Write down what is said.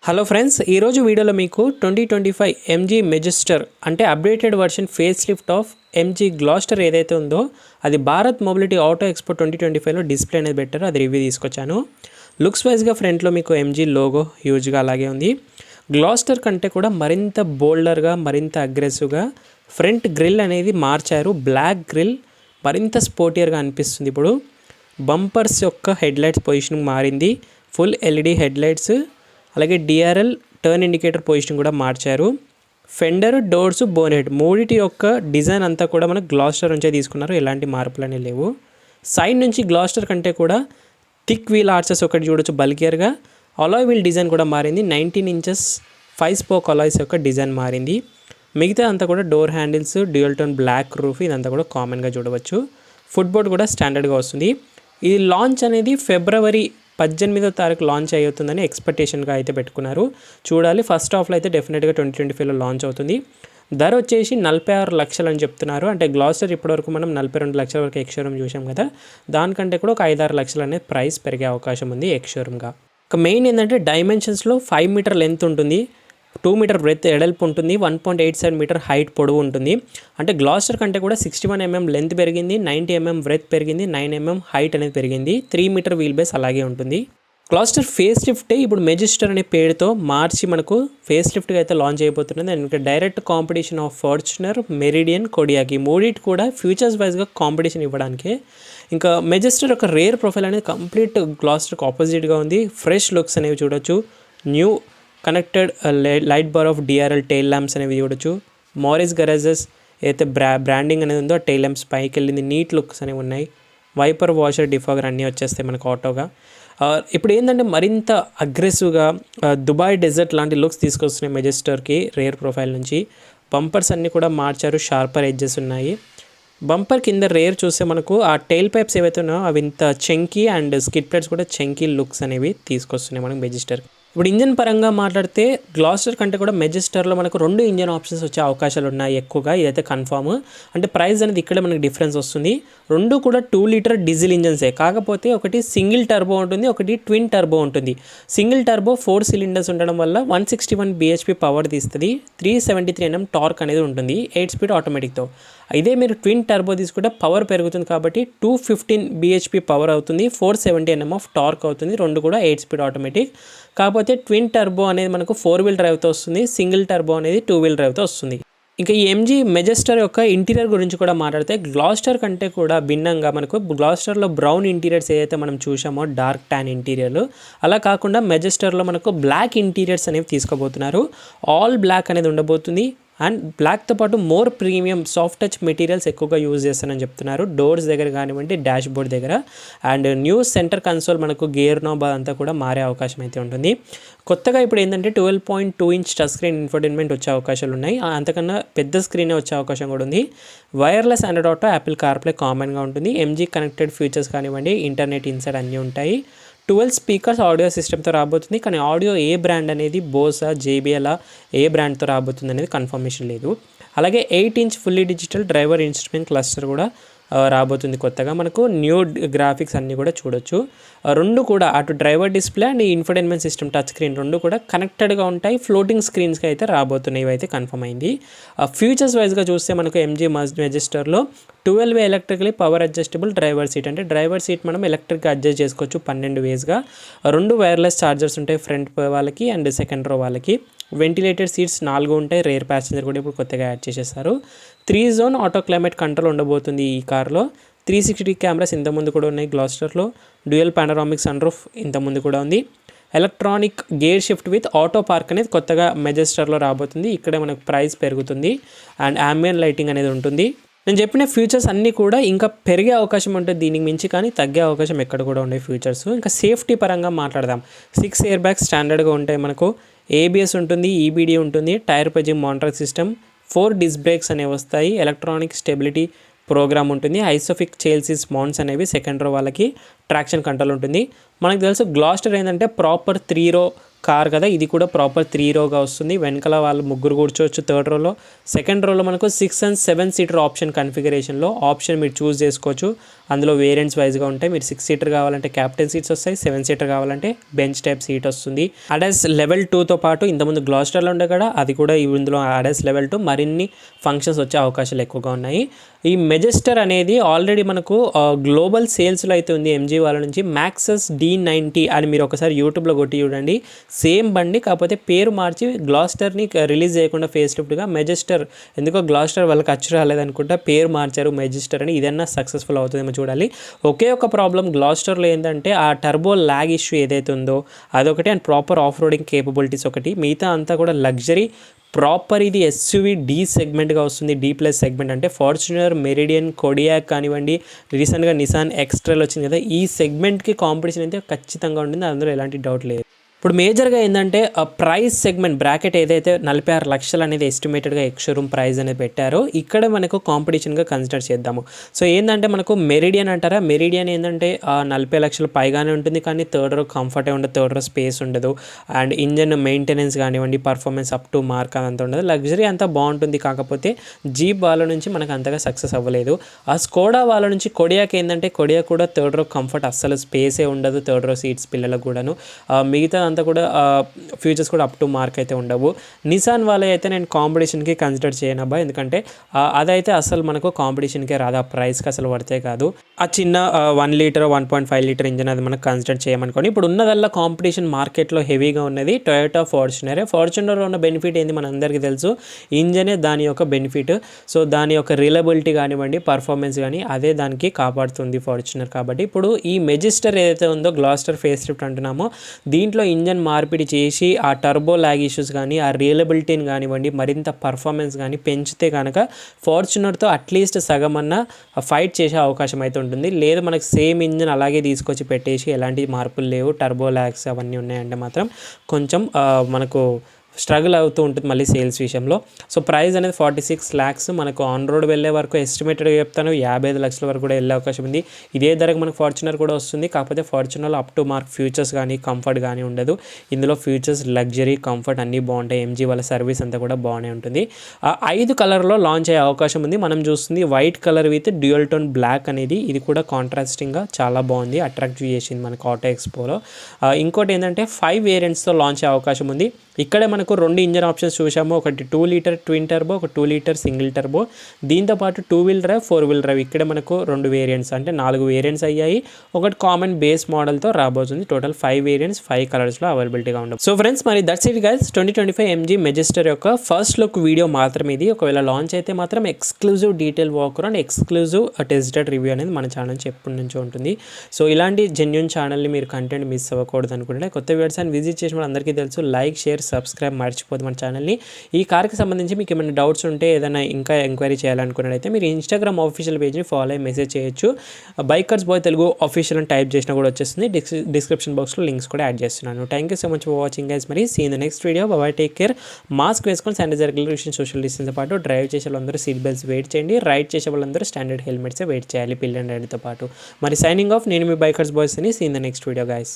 Hello friends, ఈరోజు వీడియోలో మీకు 2025 ఎంజీ మెజెస్టర్ అంటే updated version face lift of MG Gloster ఏదైతే ఉందో అది భారత్ మొబిలిటీ ఆటో ఎక్స్పో 2025లో డిస్ప్లే అనేది పెట్టారు. అది రివ్యూ తీసుకొచ్చాను. లుక్స్ వైజ్గా ఫ్రంట్లో మీకు ఎంజీ లోగో హ్యూజ్గా అలాగే ఉంది. గ్లాస్టర్ కంటే కూడా మరింత బోల్డర్గా, మరింత అగ్రెసివ్గా ఫ్రంట్ గ్రిల్ అనేది మార్చారు. బ్లాక్ గ్రిల్ మరింత స్పోర్టియర్గా అనిపిస్తుంది. ఇప్పుడు బంపర్స్ యొక్క హెడ్లైట్స్ పొజిషన్ మారింది. ఫుల్ ఎల్ఈడి హెడ్లైట్స్, అలాగే డిఆర్ఎల్ టర్న్ ఇండికేటర్ పొజిషన్ కూడా మార్చారు. ఫెండర్, డోర్స్, బోనెట్ మూడిటి యొక్క డిజైన్ అంతా కూడా మనకు గ్లాస్టర్ నుంచే తీసుకున్నారు. ఎలాంటి మార్పులు అనేవి లేవు. సైడ్ నుంచి గ్లాస్టర్ కంటే కూడా థిక్ వీల్ ఆర్చెస్ ఒకటి చూడొచ్చు బల్కియర్గా. అలాయ్ వీల్ డిజైన్ కూడా మారింది. 19 ఇంచెస్ 5 స్పోక్ అలాయ్స్ యొక్క డిజైన్ మారింది. మిగతా అంతా కూడా door handles, dual tone black roof ఇదంతా కూడా కామన్గా చూడవచ్చు. ఫుట్బోర్డ్ కూడా స్టాండర్డ్గా వస్తుంది. ఈ లాంచ్ అనేది ఫిబ్రవరి 18వ తారీఖు లాంచ్ అవుతుందని ఎక్స్పెక్టేషన్గా అయితే పెట్టుకున్నారు. చూడాలి. ఫస్ట్ హాఫ్లో అయితే డెఫినెట్గా 2025లో లాంచ్ అవుతుంది. ధర వచ్చేసి 46 లక్షలు అని చెప్తున్నారు. అంటే గ్లాస్టర్ ఇప్పటివరకు మనం 42 లక్షల వరకు ఎక్స్షోరూమ్ చూసాం కదా, దానికంటే కూడా ఒక 5-6 లక్షలు అనేది ప్రైస్ పెరిగే అవకాశం ఉంది ఎక్స్షోరూమ్గా. ఇక మెయిన్ ఏంటంటే డైమెన్షన్స్లో 5 మీటర్ లెంత్ ఉంటుంది, 2 మీటర్ బ్రెత్ ఎడల్పు ఉంటుంది, 1.87 మీటర్ హైట్ పొడవు ఉంటుంది. అంటే గ్లాస్టర్ కంటే కూడా 61 mm లెంత్ పెరిగింది, 90 mm బ్రెత్ పెరిగింది, 9 mm హైట్ అనేది పెరిగింది, 3 మీటర్ వీల్ బేస్ అలాగే ఉంటుంది. గ్లాస్టర్ ఫేస్ లిఫ్టే ఇప్పుడు మెజెస్టర్ అనే పేరుతో మార్చి మనకు ఫేస్ లిఫ్ట్గా అయితే లాంచ్ అయిపోతుంది. And direct competition of Fortuner, meridian, Kodiaq ఈ మూడింటి కూడా ఫ్యూచర్స్ వైజ్గా కాంపిటీషన్ ఇవ్వడానికి. ఇంకా మెజెస్టర్ ఒక రేర్ ప్రొఫైల్ అనేది కంప్లీట్ గ్లాస్టర్కి ఆపోజిట్గా ఉంది. ఫ్రెష్ లుక్స్ అనేవి చూడొచ్చు. New connected light bar of DRL tile lamps అనేవి చూడొచ్చు. మారిస్ గరాజెస్ ఏదైతే బ్రాండింగ్ అనేది ఉందో టైల్ ల్యాంప్స్ పైకి వెళ్ళింది. నీట్ లుక్స్ అనేవి ఉన్నాయి. వైపర్, వాషర్, డిఫాగర్ అన్నీ వచ్చేస్తాయి మనకు ఆటోగా. ఇప్పుడు ఏంటంటే మరింత అగ్రెసివ్గా దుబాయ్ డెజర్ట్ లాంటి లుక్స్ తీసుకొస్తున్నాయి మెజెస్టర్కి రేర్ ప్రొఫైల్ నుంచి. బంపర్స్ అన్నీ కూడా మార్చారు. షార్పర్ ఎడ్జెస్ ఉన్నాయి. బంపర్ కింద రేర్ చూస్తే మనకు ఆ టైల్ పైప్స్ ఏవైతే ఉన్నాయో అవి ఇంత చంకీ అండ్ స్కిడ్ ప్లేట్స్ కూడా చంకీ లుక్స్ అనేవి తీసుకొస్తున్నాయి మనకు మెజెస్టర్. ఇప్పుడు ఇంజన్ పరంగా మాట్లాడితే గ్లాస్టర్ కంటే కూడా మెజెస్టర్లో మనకు 2 ఇంజన్ ఆప్షన్స్ వచ్చే అవకాశాలు ఉన్నాయి ఎక్కువగా. ఇదైతే కన్ఫామ్. అంటే ప్రైస్ అనేది ఇక్కడ మనకు డిఫరెన్స్ వస్తుంది. 2 కూడా 2 లీటర్ డీజిల్ ఇంజన్సే. కాకపోతే ఒకటి సింగిల్ టర్బో ఉంటుంది, ఒకటి ట్విన్ టర్బో ఉంటుంది. సింగిల్ టర్బో 4 సిలిండర్స్ ఉండడం వల్ల 161 bhp పవర్ తీస్తుంది. 373 Nm టార్క్ అనేది ఉంటుంది 8 స్పీడ్ ఆటోమేటిక్తో. ఇదే మీరు ట్విన్ టర్బో తీసుకుంటే పవర్ పెరుగుతుంది కాబట్టి 215 bhp పవర్ అవుతుంది, 470 Nm ఆఫ్ టార్క్ అవుతుంది. 2 కూడా 8 స్పీడ్ ఆటోమేటిక్. కాకపోతే ట్విన్ టర్బో అనేది మనకు 4 వీల్ డ్రైవ్తో వస్తుంది, సింగిల్ టర్బో అనేది 2 వీల్ డ్రైవ్తో వస్తుంది. ఇంకా ఈ ఎంజీ మెజెస్టర్ యొక్క ఇంటీరియర్ గురించి కూడా మాట్లాడితే గ్లాస్టర్ కంటే కూడా భిన్నంగా మనకు గ్లాస్టర్లో బ్రౌన్ ఇంటీరియర్స్ ఏదైతే మనం చూసామో డార్క్ ట్యాన్ ఇంటీరియర్లు, అలా కాకుండా మెజెస్టర్లో మనకు బ్లాక్ ఇంటీరియర్స్ అనేవి తీసుకోబోతున్నారు. ఆల్ బ్లాక్ అనేది ఉండబోతుంది. అండ్ బ్లాక్తో పాటు more premium soft touch materials ఎక్కువగా యూజ్ చేస్తానని చెప్తున్నారు. డోర్స్ దగ్గర కానివ్వండి, డాష్ బోర్డ్ దగ్గర. అండ్ న్యూ సెంటర్ కన్సోల్ మనకు గేర్ నాబ్ అంతా కూడా మారే అవకాశం అయితే ఉంటుంది. కొత్తగా ఇప్పుడు ఏంటంటే 12.2 ఇంచ్ టచ్ స్క్రీన్ ఇన్ఫోటైన్మెంట్ వచ్చే అవకాశాలు ఉన్నాయి. అంతకన్నా పెద్ద స్క్రీనే వచ్చే అవకాశం కూడా ఉంది. Wireless Android auto, Apple CarPlay కామన్గా ఉంటుంది. ఎంజీ కనెక్టెడ్ ఫీచర్స్ కానివ్వండి, ఇంటర్నెట్ ఇన్సైడ్ అన్నీ ఉంటాయి. 12 స్పీకర్స్ ఆడియో సిస్టమ్తో రాబోతుంది. కానీ ఆడియో ఏ బ్రాండ్ అనేది బోసా, జేబీఎల్ ఏ బ్రాండ్తో రాబోతుంది అనేది కన్ఫర్మేషన్ లేదు. అలాగే 8 inch fully digital driver instrument cluster కూడా రాబోతుంది కొత్తగా. మనకు న్యూ గ్రాఫిక్స్ అన్నీ కూడా చూడొచ్చు. 2 కూడా అటు driver display and infotainment system touch screen 2 కూడా కనెక్టెడ్గా ఉంటాయి. ఫ్లోటింగ్ స్క్రీన్స్కి అయితే రాబోతున్నాయి. ఇవైతే కన్ఫర్మ్ అయింది. ఫ్యూచర్స్ వైజ్గా చూస్తే మనకు ఎంజీ మెజెస్టర్లో 12 electrically power adjustable driver seat. అంటే డ్రైవర్ సీట్ మనం ఎలక్ట్రిక్గా అడ్జస్ట్ చేసుకోవచ్చు 12 వేస్గా. 2 వైర్లెస్ ఛార్జర్స్ ఉంటాయి ఫ్రంట్ వాళ్ళకి అండ్ సెకండ్ రో వాళ్ళకి. వెంటిలేటెడ్ సీట్స్ 4 ఉంటాయి. రేర్ ప్యాసింజర్ కూడా ఇప్పుడు కొత్తగా యాడ్ చేసేస్తారు. 3 జోన్ ఆటో క్లైమేట్ కంట్రోల్ ఉండబోతుంది ఈ కార్లో. 360 కెమెరాస్ ఇంతకుముందు కూడా ఉన్నాయి గ్లాస్టర్లో. డ్యూయల్ పానరామిక్ సన్ రూఫ్ ఇంతకుముందు కూడా ఉంది. Electronic gear shift with auto park అనేది కొత్తగా మెజెస్టర్లో రాబోతుంది. ఇక్కడే మనకు ప్రైస్ పెరుగుతుంది అండ్ అంబియన్ లైటింగ్ అనేది ఉంటుంది. నేను చెప్పిన ఫ్యూచర్స్ అన్నీ కూడా ఇంకా పెరిగే అవకాశం ఉంటుంది దీనికి మించి, కానీ తగ్గే అవకాశం ఎక్కడ కూడా ఉండే ఫ్యూచర్స్. ఇంకా సేఫ్టీ పరంగా మాట్లాడదాం. 6 ఎయిర్ బ్యాగ్స్ స్టాండర్డ్గా ఉంటాయి మనకు. ఏబిఎస్ ఉంటుంది, ఈబీడీ ఉంటుంది, టైర్ పజింగ్ మానిటరింగ్ సిస్టమ్, 4 డిస్క్ బ్రేక్స్ అనేవి వస్తాయి, ఎలక్ట్రానిక్ స్టెబిలిటీ ప్రోగ్రామ్ ఉంటుంది, ఐసోఫిక్ చైల్సీస్ మౌంట్స్ అనేవి సెకండ్ రో వాళ్ళకి, ట్రాక్షన్ కంట్రోల్ ఉంటుంది. మనకు తెలుసు గ్లాస్టర్ ఏంటంటే ప్రాపర్ 3 రో కార్ కదా, ఇది కూడా ప్రాపర్ 3 రోగా వస్తుంది. వెనకాల వాళ్ళు ముగ్గురు కూర్చోవచ్చు థర్డ్ రోలో. సెకండ్ రోలో మనకు 6 and 7 సీటర్ ఆప్షన్ కన్ఫిగరేషన్లో ఆప్షన్ మీరు చూస్ చేసుకోవచ్చు. అందులో వేరియంట్స్ వైజ్గా ఉంటాయి. మీరు 6 సీటర్ కావాలంటే క్యాప్టెన్ సీట్స్ వస్తాయి, 7 సీటర్ కావాలంటే బెంచ్ టైప్ సీట్ వస్తుంది. అడాస్ లెవెల్ 2తో పాటు ఇంతకుముందు గ్లాస్టర్లో ఉండే కదా, అది కూడా ఇందులో అడాస్ లెవెల్ 2 మరిన్ని ఫంక్షన్స్ వచ్చే అవకాశాలు ఎక్కువగా ఉన్నాయి. ఈ మెజెస్టర్ అనేది ఆల్రెడీ మనకు గ్లోబల్ సేల్స్లో అయితే ఉంది ఎంజీ వాళ్ళ నుంచి. మ్యాక్సస్ D90 అని మీరు ఒకసారి యూట్యూబ్లో కొట్టి చూడండి. సేమ్ బండి, కాకపోతే పేరు మార్చి గ్లాస్టర్ని రిలీజ్ చేయకుండా ఫేస్ లిఫ్ట్గా మెజెస్టర్, ఎందుకో గ్లాస్టర్ వాళ్ళకి అచ్చు రాలేదనుకుంటా పేరు మార్చారు మెజెస్టర్ అని. ఇదన్నా సక్సెస్ఫుల్ అవుతుందేమో చూడాలి. ఒకే ఒక ప్రాబ్లం గ్లాస్టర్లో ఏంటంటే ఆ టర్బో ల్యాగ్ ఇష్యూ ఏదైతే ఉందో అదొకటి, and proper off roading capabilities ఒకటి. మిగతా అంతా కూడా లగ్జరీ ప్రాపర్. ఇది ఎస్యూవీ డి సెగ్మెంట్గా వస్తుంది. D+ సెగ్మెంట్ అంటే ఫార్చునర్, మెరిడియన్, కొడియాక్ కానివ్వండి, రీసెంట్గా నిసాన్ ఎక్స్ట్రాల్ వచ్చింది కదా, ఈ సెగ్మెంట్కి కాంపిటీషన్ అయితే ఖచ్చితంగా ఉంటుంది, అందులో ఎలాంటి డౌట్ లేదు. ఇప్పుడు మేజర్గా ఏంటంటే ప్రైస్ సెగ్మెంట్ బ్రాకెట్ ఏదైతే 46 లక్షలు అనేది ఎస్టిమేటెడ్గా ఎక్స్షోరూమ్ ప్రైస్ అనేది పెట్టారో ఇక్కడ మనకు కాంపిటీషన్గా కన్సిడర్ చేద్దాము. సో ఏంటంటే మనకు మెరిడియన్ అంటారా, మెరిడియన్ ఏంటంటే 40 లక్షలు పైగానే ఉంటుంది, కానీ థర్డ్ రో కంఫర్టే ఉండదు, థర్డ్ రో స్పేస్ ఉండదు, అండ్ ఇంజన్ మెయింటెనెన్స్ కానివ్వండి, పర్ఫార్మెన్స్ అప్ టు మార్క్ అదంతా ఉండదు. లగ్జరీ అంతా బాగుంటుంది, కాకపోతే జీప్ వాళ్ళ నుంచి మనకు అంతగా సక్సెస్ అవ్వలేదు. ఆ స్కోడా వాళ్ళ నుంచి కొడియాక్ ఏంటంటే కొడియాక్ కూడా థర్డ్ రో కంఫర్ట్ అస్సలు స్పేసే ఉండదు, థర్డ్ రో సీట్స్ పిల్లలకు కూడాను. మిగతా అంతా కూడా ఫ్యూచర్స్ కూడా అప్ టు మార్క్ అయితే ఉండవు. నిసాన్ వాళ్ళే అయితే నేను కాంపిటీషన్కి కన్సిడర్ చేయను అబ్బా, ఎందుకంటే అదైతే అసలు మనకు కాంపిటీషన్కే రాదు, ఆ ప్రైస్కి అసలు పడితే కాదు. ఆ చిన్న 1 లీటర్ 1.5 లీటర్ ఇంజన్ అది మనకు కన్సిడర్ చేయమనుకోండి. ఇప్పుడు ఉన్నదల్లా కాంపిటీషన్ మార్కెట్లో హెవీగా ఉన్నది టొయోటా ఫార్చునరే. ఫార్చునర్లో ఉన్న బెనిఫిట్ ఏంది మనందరికీ తెలుసు, ఇంజనే దాని యొక్క బెనిఫిట్. సో దాని యొక్క రిలయబిలిటీ కానివ్వండి, పర్ఫార్మెన్స్ కానీ అదే దానికి కాపాడుతుంది ఫార్చునర్. కాబట్టి ఇప్పుడు ఈ మెజెస్టర్ ఏదైతే ఉందో గ్లాస్టర్ ఫేస్ లిఫ్ట్ అంటున్నామో, దీంట్లో ఇంజన్ మార్పిడి చేసి ఆ టర్బో ల్యాగ్ ఇష్యూస్ కానీ, ఆ రియలబిలిటీని కానివ్వండి, మరింత పర్ఫార్మెన్స్ కానీ పెంచితే కనుక ఫార్చునర్తో అట్లీస్ట్ సగమన్నా ఫైట్ చేసే అవకాశం అయితే ఉంటుంది. లేదు మనకు సేమ్ ఇంజన్ అలాగే తీసుకొచ్చి పెట్టేసి ఎలాంటి మార్పులు లేవు, టర్బో ల్యాగ్స్ అవన్నీ ఉన్నాయంటే మాత్రం కొంచెం మనకు స్ట్రగుల్ అవుతూ ఉంటుంది మళ్ళీ సేల్స్ విషయంలో. సో ప్రైస్ అనేది 46 lakhs మనకు ఆన్ రోడ్ వెళ్ళే వరకు ఎస్టిమేటెడ్గా చెప్తాను 55 లక్షల వరకు కూడా వెళ్ళే అవకాశం ఉంది. ఇదే ధరకు మనకు ఫార్చునర్ కూడా వస్తుంది, కాకపోతే ఫార్చునర్లో అప్ టు మార్క్ ఫ్యూచర్స్ కానీ కంఫర్ట్ కానీ ఉండదు. ఇందులో ఫ్యూచర్స్, లగ్జరీ, కంఫర్ట్ అన్నీ బాగుంటాయి. ఎంజీ వాళ్ళ సర్వీస్ అంతా కూడా బాగానే ఉంటుంది. 5 కలర్లో లాంచ్ అయ్యే అవకాశం ఉంది. మనం చూస్తుంది white colour with dual tone black అనేది, ఇది కూడా కాంట్రాస్టింగ్గా చాలా బాగుంది, అట్రాక్ట్ చేసింది మనకు ఆటో ఎక్స్పోలో. ఇంకోటి ఏంటంటే 5 వేరియంట్స్తో లాంచ్ అయ్యే అవకాశం ఉంది. ఇక్కడే మనకు 2 ఇంజన్ ఆప్షన్స్ చూసాము, ఒకటి 2 లీటర్ ట్విన్ టర్బో, ఒక 2 లీటర్ సింగిల్ టర్బో. దీంతోపాటు 2 వీల్ డ్రైవ్, 4 వీల్ డ్రైవ్. ఇక్కడ మనకు 2 వేరియంట్స్ అంటే 4 వేరియంట్స్ అయ్యాయి. ఒకటి కామన్ బేస్ మోడల్తో రాబోతుంది. టోటల్ 5 వేరియంట్స్ 5 కలర్స్లో అవైలబిలిటీగా ఉండవు. సో ఫ్రెండ్స్, మరి దట్స్ ఇట్ గైస్, 2025 ఎంజీ మెజెస్టర్ యొక్క ఫస్ట్ లుక్ వీడియో మాత్రమే ఇది. ఒకవేళ లాంచ్ అయితే మాత్రం exclusive detail walk and exclusive tested review అనేది మన ఛానల్ నుంచి ఎప్పటి నుంచో ఉంటుంది. సో ఇలాంటి జెన్యూన్ ఛానల్ని మీరు కంటెంట్ మిస్ అవ్వకూడదు అనుకుంటే కొత్త వీడియోస్ అని విజిట్ చేసిన అందరికీ తెలుసు, లైక్, షేర్, సబ్స్క్రైబ్ మర్చిపోదు మన ఛానల్ని. ఈ కార్కి సంబంధించి మీకు ఏమైనా డౌట్స్ ఉంటే, ఏదైనా ఇంకా ఎంక్వైరీ చేయాలనుకున్నట్లయితే మీరు ఇన్స్టాగ్రామ్ ఆఫీషియల్ పేజ్ని ఫాలో అయ్యి మెసేజ్ చేయొచ్చు. బైకర్స్ బాయ్ తెలుగు ఆఫీషియల్ అని టైప్ చేసినా కూడా వచ్చేస్తుంది. డిస్క్రిప్షన్ బాక్స్లో లింక్స్ కూడా యాడ్ చేస్తున్నాను. Thank you so much for watching guys. మరి see in the next video. Bye, take care. Mask వేసుకొని శానిటైజర్, రెగ్యులేషన్, సోషల్ డిస్టెన్స్ పాటు డ్రైవ్ చేసే వాళ్ళందరూ సీట్ బెల్ట్స్ వెయిట్ చేయండి. రైడ్ చేసే వాళ్ళందరూ స్టాండర్డ్ హెల్మెట్సే వెయిట్ చేయాలి పిల్ అండ్ రైడ్తో పాటు. మరి సైనింగ్ ఆఫ్, నేను మీ బైకర్స్ బాయ్స్ అని. See in the next video guys.